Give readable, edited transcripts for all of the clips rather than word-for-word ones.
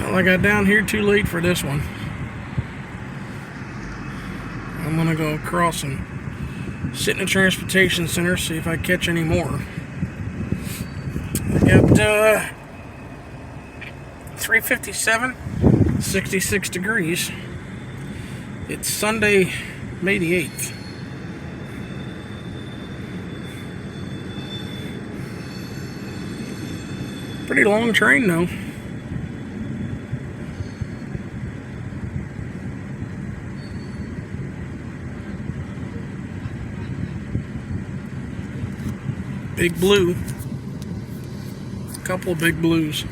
Well, I got down here too late for this one. I'm gonna go across and sit in the transportation center, see if I catch any more. I got 3:57, 66 degrees. It's Sunday, May the 8th. Pretty long train though. Big blue. A couple of big blues.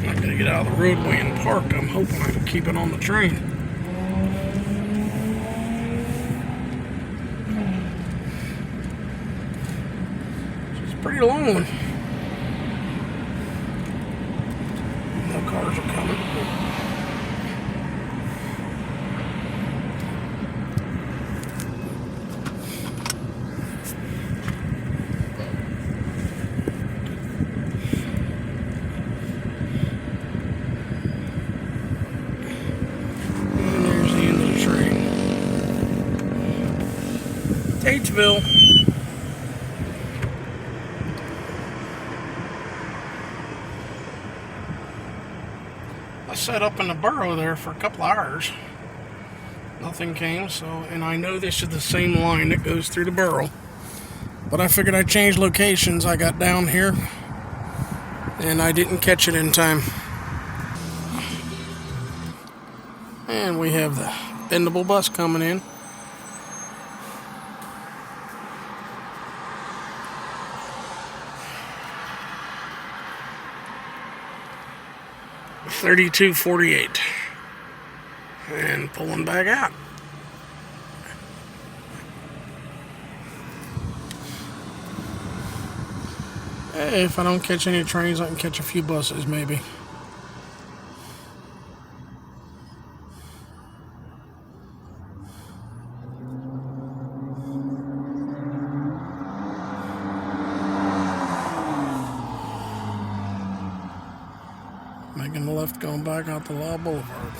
I'm gonna get out of the roadway and park. I'm hoping I can keep it on the train. It's a pretty long one. No cars are coming. Tatesville. I sat up in the borough there for a couple hours. Nothing came, and I know this is the same line that goes through the borough. But I figured I'd change locations. I got down here and I didn't catch it in time. And we have the bendable bus coming in. $32.48 and pulling back out. Hey, if I don't catch any trains, I can catch a few buses maybe. Making the left going back out to Law Boulevard.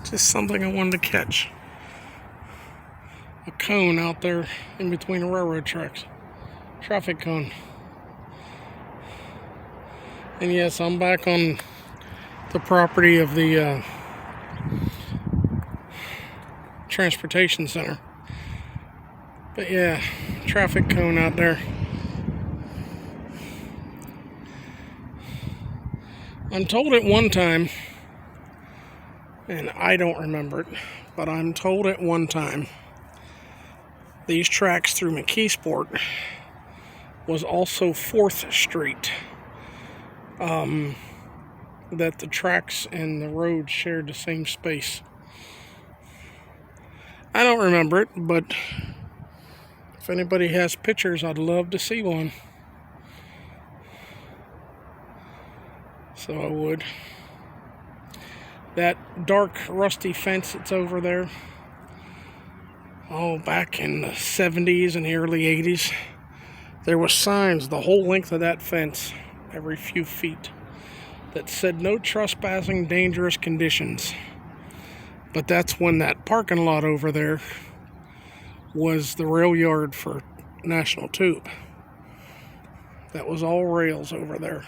Just something I wanted to catch. A cone out there in between the railroad tracks. Traffic cone. And yes, I'm back on the property of the transportation center. But yeah, traffic cone out there. I'm told at one time, and I don't remember it, but I'm told at one time these tracks through McKeesport was also 4th Street. That the tracks and the road shared the same space. I don't remember it, but if anybody has pictures, I'd love to see one. So I would. That dark, rusty fence that's over there, back in the 70s and the early 80s, there were signs the whole length of that fence, every few feet, that said no trespassing, dangerous conditions. But that's when that parking lot over there was the rail yard for National Tube. That was all rails over there.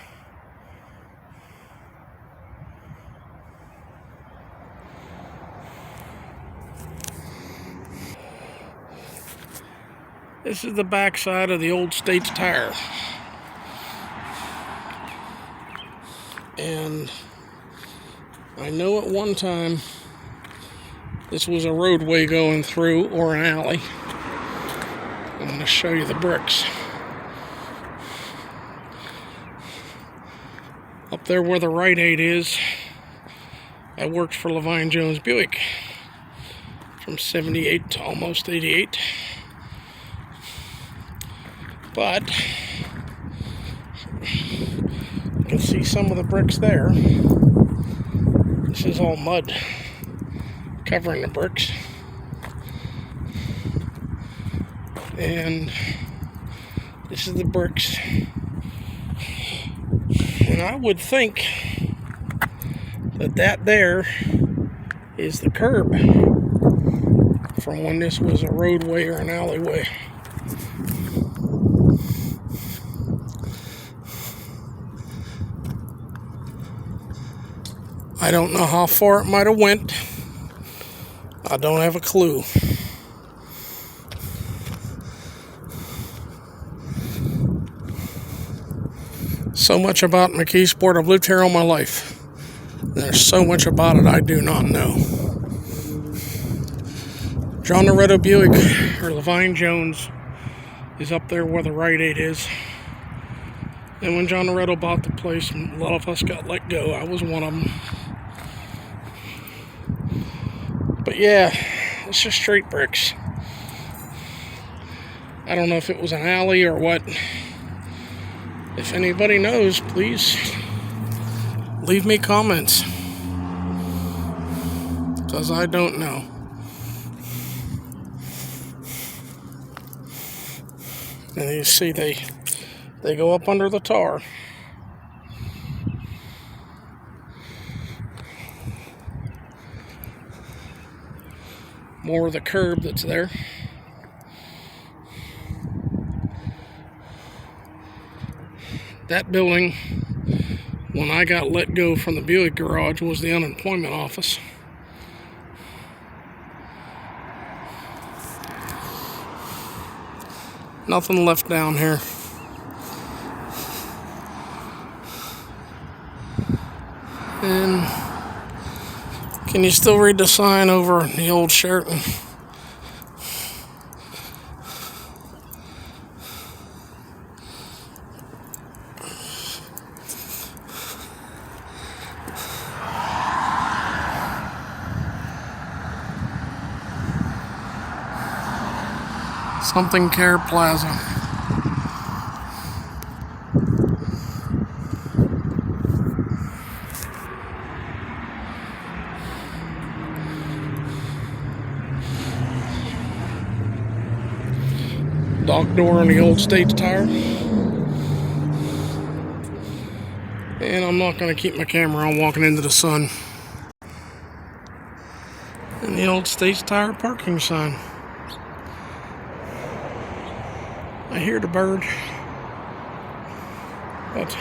This is the backside of the old States Tire. And I know at one time this was a roadway going through, or an alley. I'm going to show you the bricks. Up there where the Rite Aid is, I worked for Levine Jones Buick from 78 to almost 88. But you can see some of the bricks there. This is all mud covering the bricks. And this is the bricks. And I would think that there is the curb from when this was a roadway or an alleyway. I don't know how far it might have went. I don't have a clue. So much about McKeesport. I've lived here all my life. There's so much about it I do not know. John Loretto Buick, or Levine Jones, is up there where the Rite Aid is. And when John Loretto bought the place, a lot of us got let go. I was one of them. But yeah, it's just straight bricks. I don't know if it was an alley or what. If anybody knows, please leave me comments, because I don't know. And you see they go up under the tar. More of the curb that's there. That building, when I got let go from the Buick garage, was the unemployment office. Nothing left down here. And can you still read the sign over the old Sheraton? Something Care Plaza. Dock door on the old States Tire. And I'm not going to keep my camera on walking into the sun. And the old States Tire parking sign. I hear the bird, but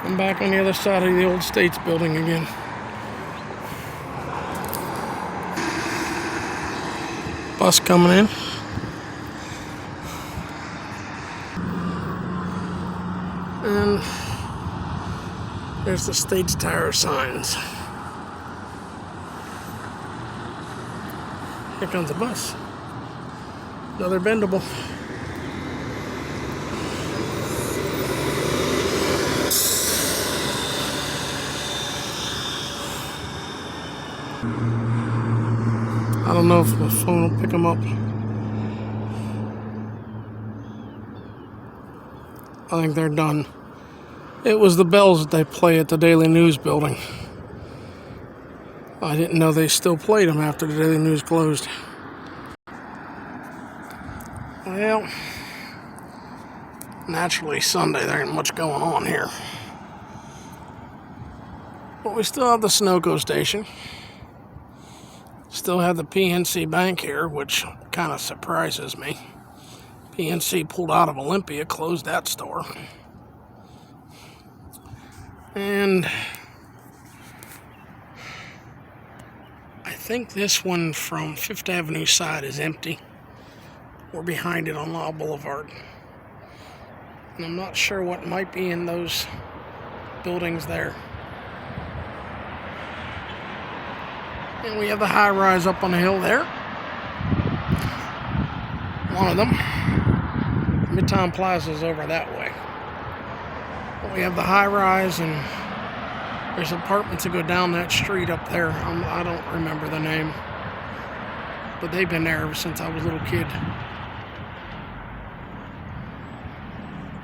I'm back on the other side of the old States building again. Bus coming in. And there's the States Tire signs. Here comes a bus. Another bendable. I don't know if the phone will pick them up. I think they're done. It was the bells that they play at the Daily News building. I didn't know they still played them after the Daily News closed. Well, naturally Sunday there ain't much going on here. But we still have the Sunoco station. Still have the PNC Bank here, which kind of surprises me. PNC pulled out of Olympia, closed that store. And I think this one from Fifth Avenue side is empty. We're behind it on Law Boulevard. And I'm not sure what might be in those buildings there. And we have the high rise up on the hill there. One of them. Midtown Plaza is over that way. We have the high rise, and there's apartments that go down that street up there. I don't remember the name, but they've been there ever since I was a little kid.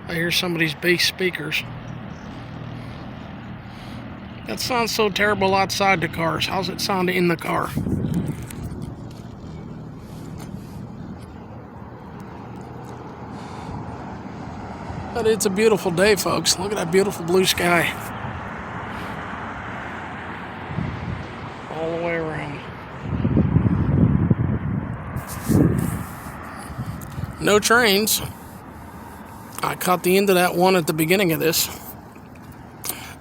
I hear somebody's bass speakers. That sounds so terrible outside the cars. How's it sound in the car? But it's a beautiful day, folks. Look at that beautiful blue sky. All the way around. No trains. I caught the end of that one at the beginning of this.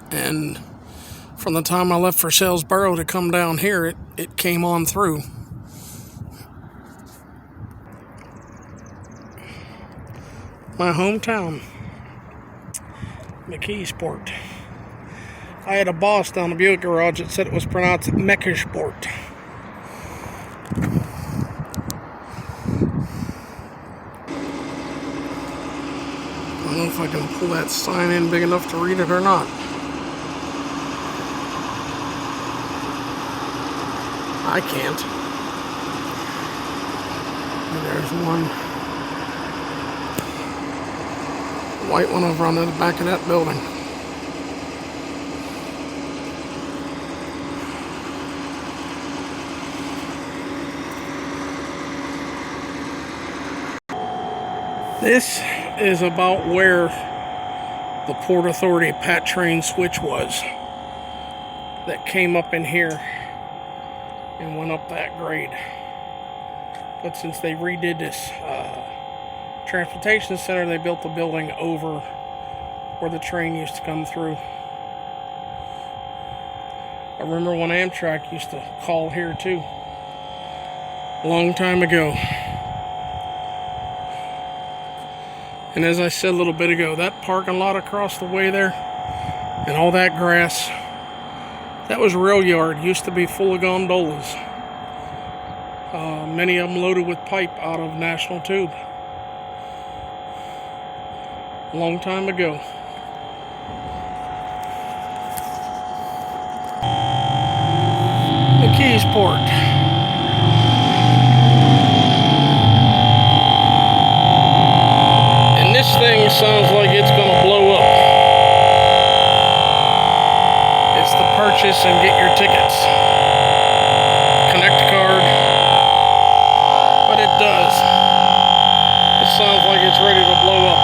And from the time I left for Salesboro to come down here, it came on through. My hometown, McKeesport. I had a boss down the Buick garage that said it was pronounced Meckersport. I don't know if I can pull that sign in big enough to read it or not. I can't. And there's one white one over on the back of that building. This is about where the Port Authority Pat train switch was that came up in here and went up that grade. But since they redid this transportation center, they built the building over where the train used to come through. I remember when Amtrak used to call here too, a long time ago. And as I said a little bit ago, that parking lot across the way there and all that grass, that was rail yard. Used to be full of gondolas. Many of them loaded with pipe out of National Tube. A long time ago. McKeesport. And this thing sounds like it's gonna blow up. It's the purchase and get your tickets. Connect card. But it does. It sounds like it's ready to blow up.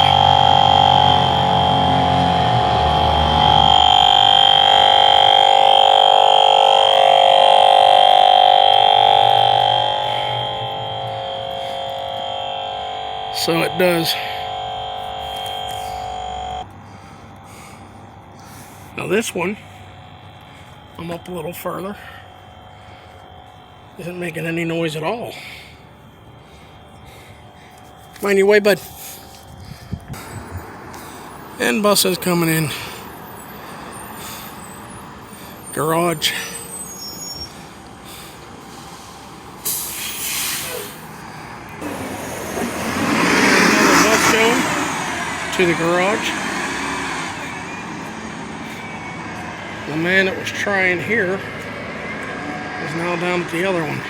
So it does. Now this one, I'm up a little further, isn't making any noise at all. Mind your way, bud. And buses coming in. Garage. Another bus going to the garage. The man that was trying here is now down at the other one.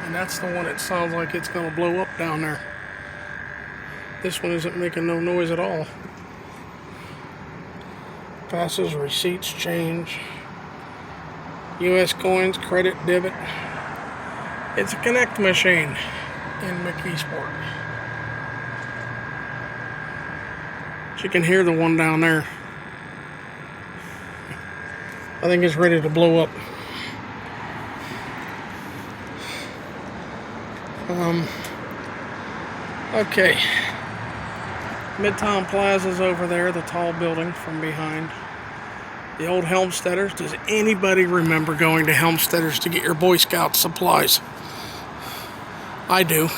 And that's the one that sounds like it's going to blow up down there. This one isn't making no noise at all. Passes, receipts, change. US coins, credit, debit. It's a Connect machine in McKeesport. But you can hear the one down there. I think it's ready to blow up. Okay. Midtown Plaza's over there, the tall building from behind. The old Helmsteaders. Does anybody remember going to Helmsteaders to get your Boy Scout supplies? I do.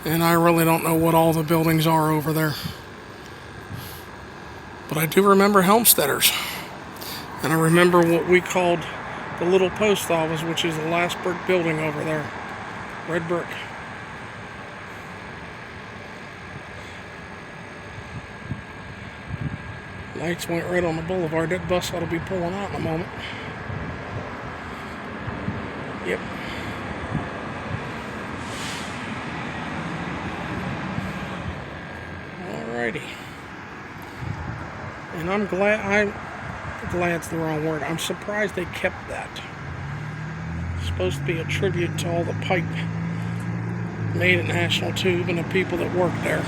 And I really don't know what all the buildings are over there. But I do remember Helmsteaders. And I remember what we called the little post office, which is the last brick building over there. Red brick. Lights went right on the boulevard. That bus ought to be pulling out in a moment. Yep. Alrighty. And I'm glad's the wrong word. I'm surprised they kept that. It's supposed to be a tribute to all the pipe made at National Tube and the people that worked there.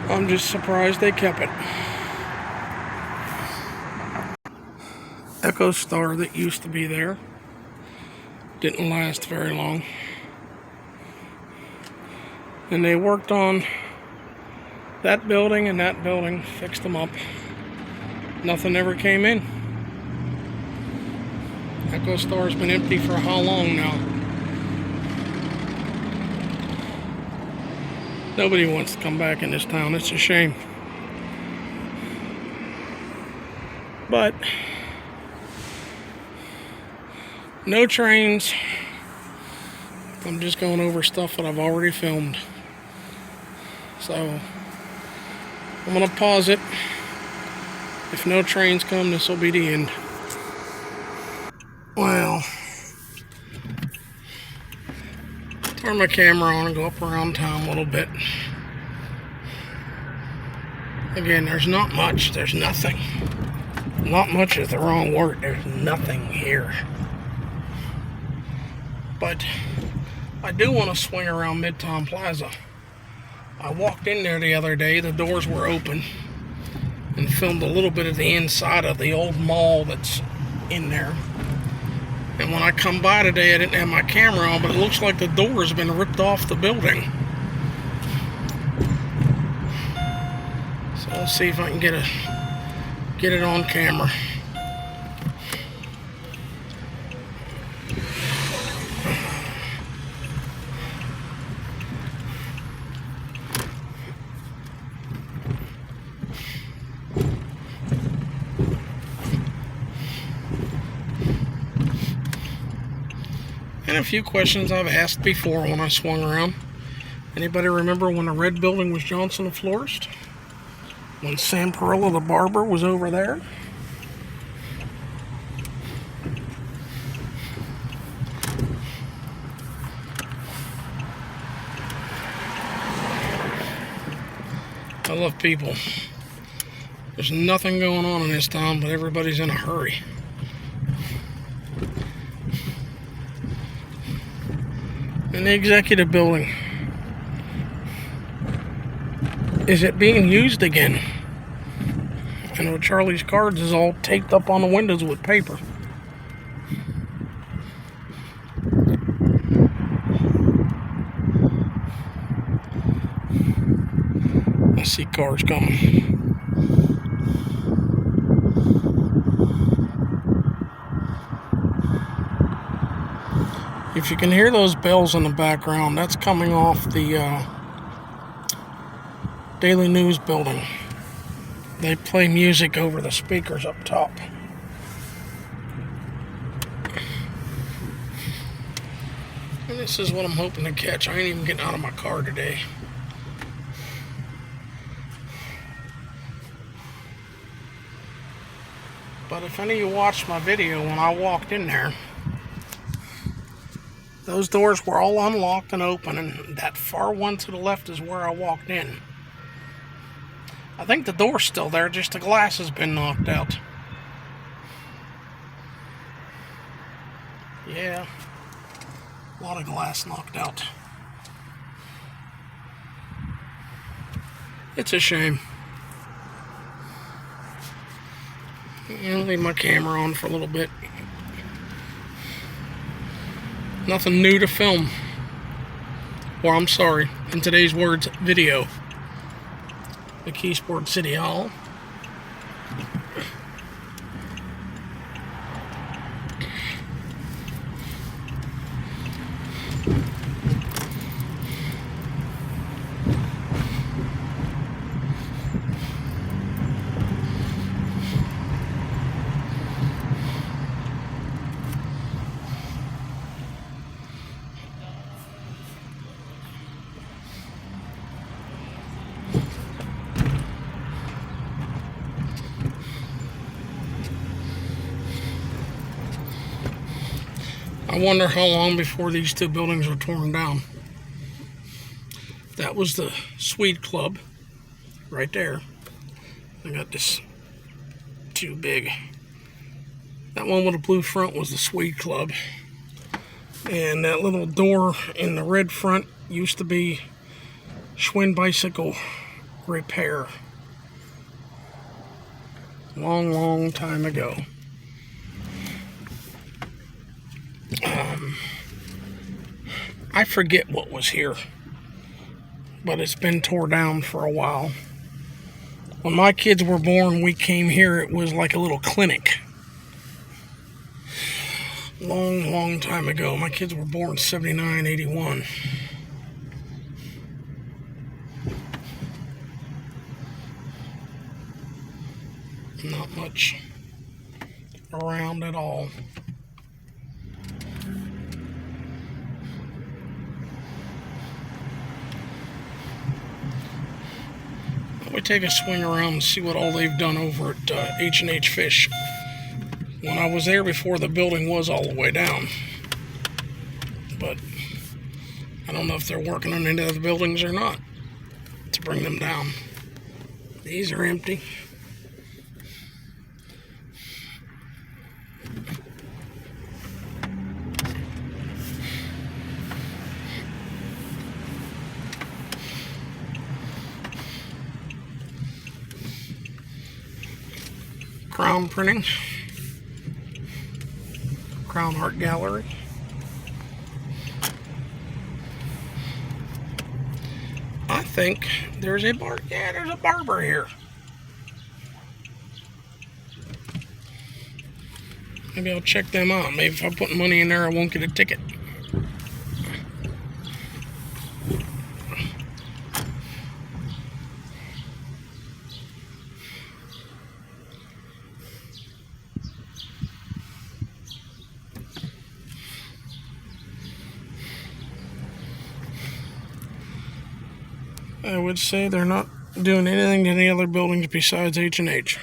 I'm just surprised they kept it. EchoStar that used to be there didn't last very long. And they worked on that building and that building, fixed them up. Nothing ever came in. EchoStar's been empty for how long now? Nobody wants to come back in this town. It's a shame. But no trains. I'm just going over stuff that I've already filmed. So I'm going to pause it. If no trains come, this will be the end. Well, turn my camera on and go up around town a little bit. Again, there's not much. There's nothing. Not much is the wrong word. There's nothing here. But I do want to swing around Midtown Plaza. I walked in there the other day. The doors were open. And filmed a little bit of the inside of the old mall that's in there. And when I come by today, I didn't have my camera on, but it looks like the door has been ripped off the building. So let's see if I can get it on camera. And a few questions I've asked before when I swung around. Anybody remember when the red building was Johnson the Florist? When Sam Perilla the barber was over there? I love people. There's nothing going on in this town, but everybody's in a hurry. In the executive building, is it being used again? I know Charlie's Cards is all taped up on the windows with paper. I see cars coming. If you can hear those bells in the background, that's coming off the Daily News building. They play music over the speakers up top. And this is what I'm hoping to catch. I ain't even getting out of my car today. But if any of you watched my video when I walked in there, those doors were all unlocked and open, and that far one to the left is where I walked in. I think the door's still there, just the glass has been knocked out. Yeah, a lot of glass knocked out. It's a shame. I'll leave my camera on for a little bit. Nothing new to film. Or I'm sorry, in today's words, video. The Keysport City Hall. I wonder how long before these two buildings were torn down. That was the Swede Club right there. I got this too big. That one with a blue front was the Swede Club. And that little door in the red front used to be Schwinn Bicycle Repair. Long time ago. I forget what was here, but it's been tore down for a while. When my kids were born, we came here, it was like a little clinic. Long time ago. My kids were born 79, 81. Not much around at all. We take a swing around and see what all they've done over at H&H Fish. When I was there before, the building was all the way down. But I don't know if they're working on any of the buildings or not to bring them down. These are empty. Crown Printing, Crown Art Gallery. I think there's a there's a barber here. Maybe I'll check them out. Maybe if I put money in there, I won't get a ticket. I would say they're not doing anything to any other buildings besides H&H.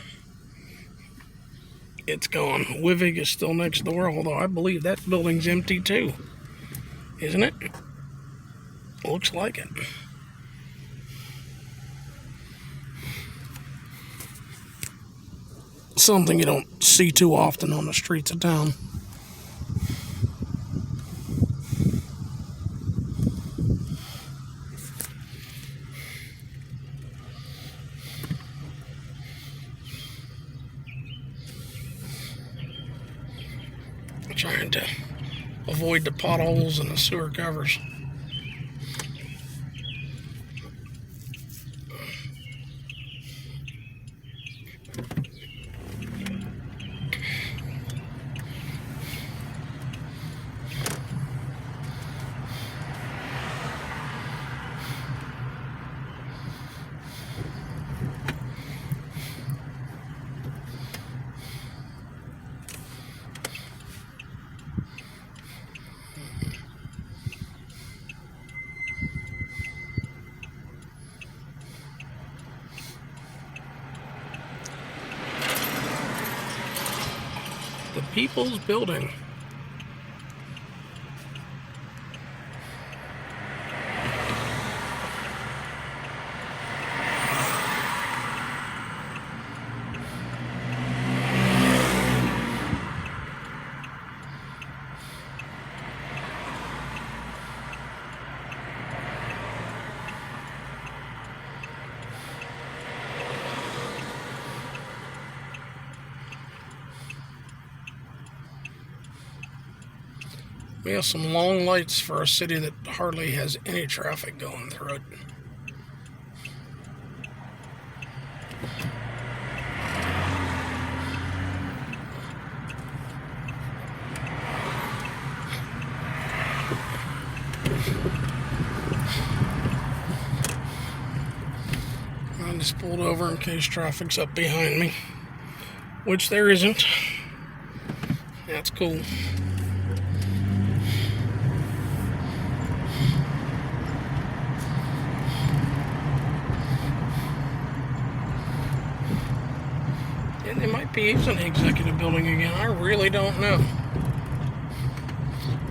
It's gone. Wivig is still next door, although I believe that building's empty too. Isn't it? Looks like it. Something you don't see too often on the streets of town. Trying to avoid the potholes and the sewer covers. The People's Building. We have some long lights for a city that hardly has any traffic going through it. I just pulled over in case traffic's up behind me, which there isn't. That's cool. And they might be using the executive building again. I really don't know.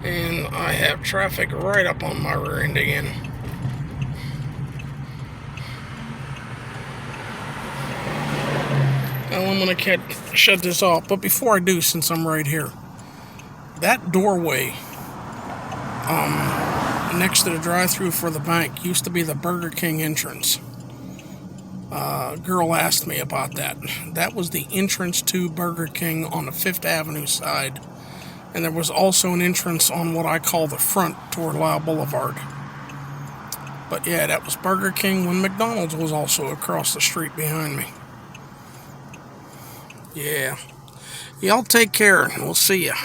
And I have traffic right up on my rear end again. Now I'm going to shut this off. But before I do, since I'm right here, that doorway next to the drive-thru for the bank used to be the Burger King entrance. A girl asked me about that. That was the entrance to Burger King on the 5th Avenue side. And there was also an entrance on what I call the front toward Lyle Boulevard. But yeah, that was Burger King when McDonald's was also across the street behind me. Yeah. Y'all take care and we'll see ya.